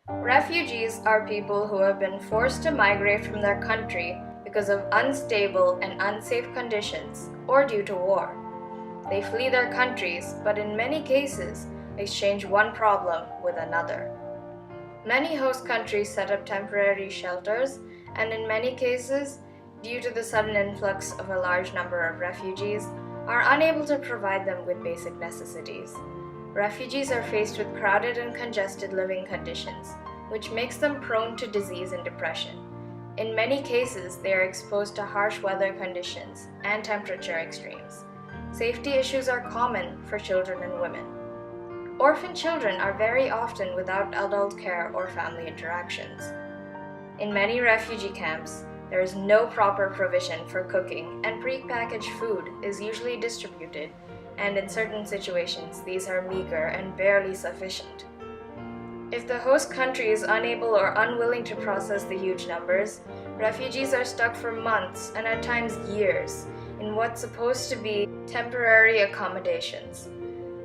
Refugees are people who have been forced to migrate from their country because of unstable and unsafe conditions or due to war. They flee their countries, but in many cases, exchange one problem with another. Many host countries set up temporary shelters, and in many cases, due to the sudden influx of a large number of refugees, are unable to provide them with basic necessities. Refugees are faced with crowded and congested living conditions, which makes them prone to disease and depression. In many cases, they are exposed to harsh weather conditions and temperature extremes. Safety issues are common for children and women. Orphan children are very often without adult care or family interactions. In many refugee camps, there is no proper provision for cooking, and pre-packaged food is usually distributed, and in certain situations, these are meager and barely sufficient. If the host country is unable or unwilling to process the huge numbers, refugees are stuck for months and at times years in what's supposed to be temporary accommodations.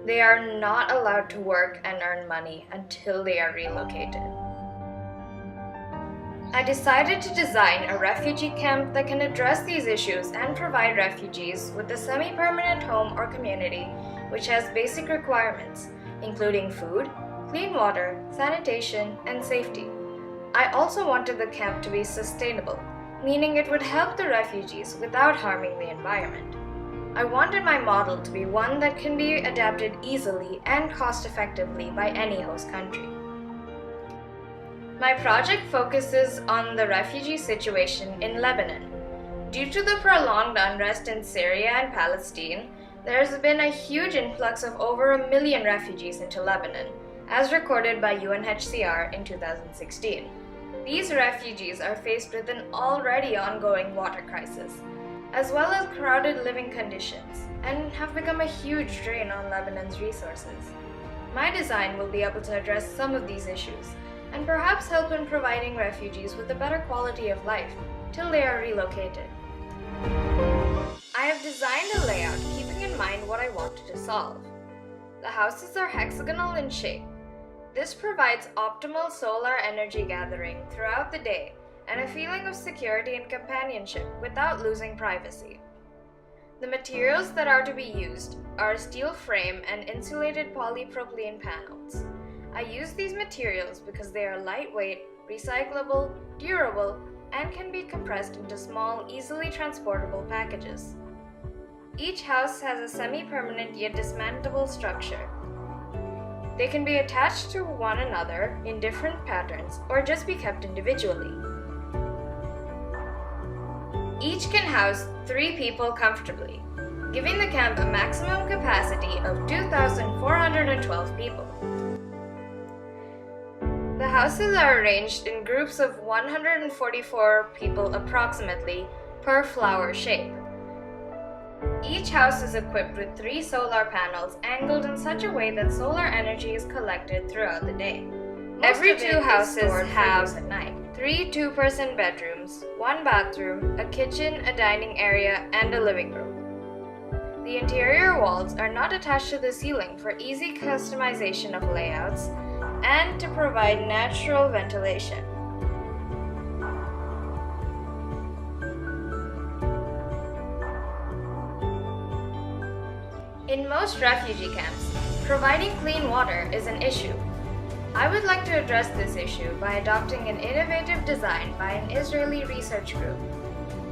They are not allowed to work and earn money until they are relocated. I decided to design a refugee camp that can address these issues and provide refugees with a semi-permanent home or community which has basic requirements, including food, clean water, sanitation, and safety. I also wanted the camp to be sustainable, meaning it would help the refugees without harming the environment. I wanted my model to be one that can be adapted easily and cost-effectively by any host country. My project focuses on the refugee situation in Lebanon. Due to the prolonged unrest in Syria and Palestine, there has been a huge influx of over 1 million refugees into Lebanon, as recorded by UNHCR in 2016. These refugees are faced with an already ongoing water crisis, as well as crowded living conditions, and have become a huge drain on Lebanon's resources. My design will be able to address some of these issues, and perhaps help in providing refugees with a better quality of life till they are relocated. I have designed a layout keeping in mind what I wanted to solve. The houses are hexagonal in shape. This provides optimal solar energy gathering throughout the day and a feeling of security and companionship without losing privacy. The materials that are to be used are a steel frame and insulated polypropylene panels. I use these materials because they are lightweight, recyclable, durable, and can be compressed into small, easily transportable packages. Each house has a semi-permanent yet dismantleable structure. They can be attached to one another in different patterns or just be kept individually. Each can house 3 people comfortably, giving the camp a maximum capacity of 2,412 people. The houses are arranged in groups of 144 people approximately per flower shape. Each house is equipped with 3 solar panels angled in such a way that solar energy is collected throughout the day. Every 2 houses have 3 two-person bedrooms, 1 bathroom, a kitchen, a dining area, and a living room. The interior walls are not attached to the ceiling for easy customization of layouts and to provide natural ventilation. In most refugee camps, providing clean water is an issue. I would like to address this issue by adopting an innovative design by an Israeli research group.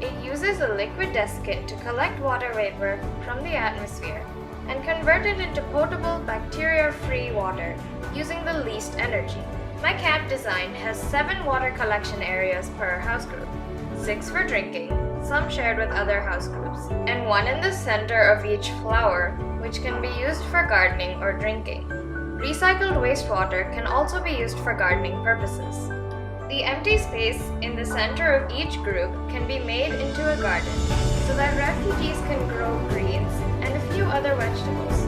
It uses a liquid desiccant to collect water vapor from the atmosphere and convert it into potable, bacteria-free water using the least energy. My camp design has 7 water collection areas per house group, 6 for drinking, some shared with other house groups, and 1 in the center of each flower, which can be used for gardening or drinking. Recycled wastewater can also be used for gardening purposes. The empty space in the center of each group can be made into a garden so that refugees can grow greens and a few other vegetables,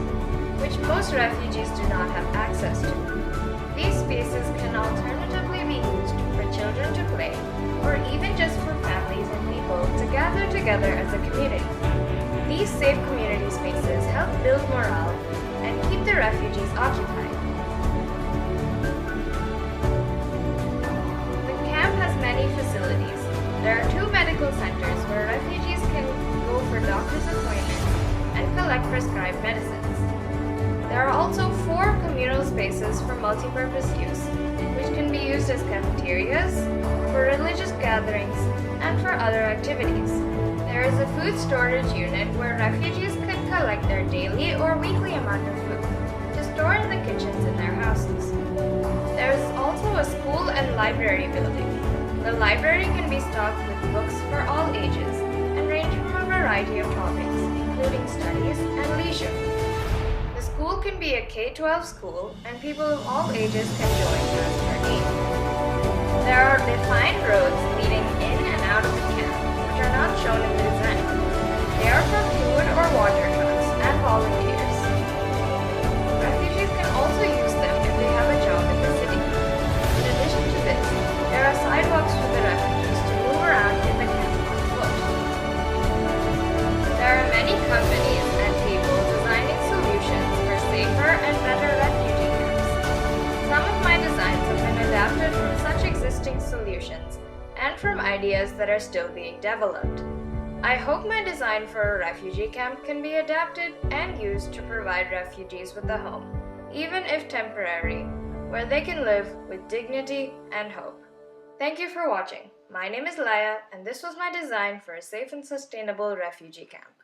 which most refugees do not have access to. These spaces can alternatively be used for children to play, or even just for families and people to gather together as a community. These safe community spaces help build morale and keep the refugees occupied. medical centers where refugees can go for doctor's appointments and collect prescribed medicines. There are also 4 communal spaces for multi-purpose use, which can be used as cafeterias, for religious gatherings, and for other activities. There is a food storage unit where refugees could collect their daily or weekly amount of food to store in the kitchens in their houses. There is also a school and library building. The library can be stocked with books for all ages and range from a variety of topics, including studies and leisure. The school can be a K-12 school, and people of all ages can join as per need. There are defined roads leading in and out of the camp, which are not shown in the design. They are for food or water trucks and volunteers. Refugees can also use them if they have a job in the city. In addition to this, there are sidewalks for the refugees to move around in the camp on foot. There are many companies and people designing solutions for safer and better refugee camps. Some of my designs have been adapted from such existing solutions and from ideas that are still being developed. I hope my design for a refugee camp can be adapted and used to provide refugees with a home, even if temporary, where they can live with dignity and hope. Thank you for watching. My name is Laya, and this was my design for a safe and sustainable refugee camp.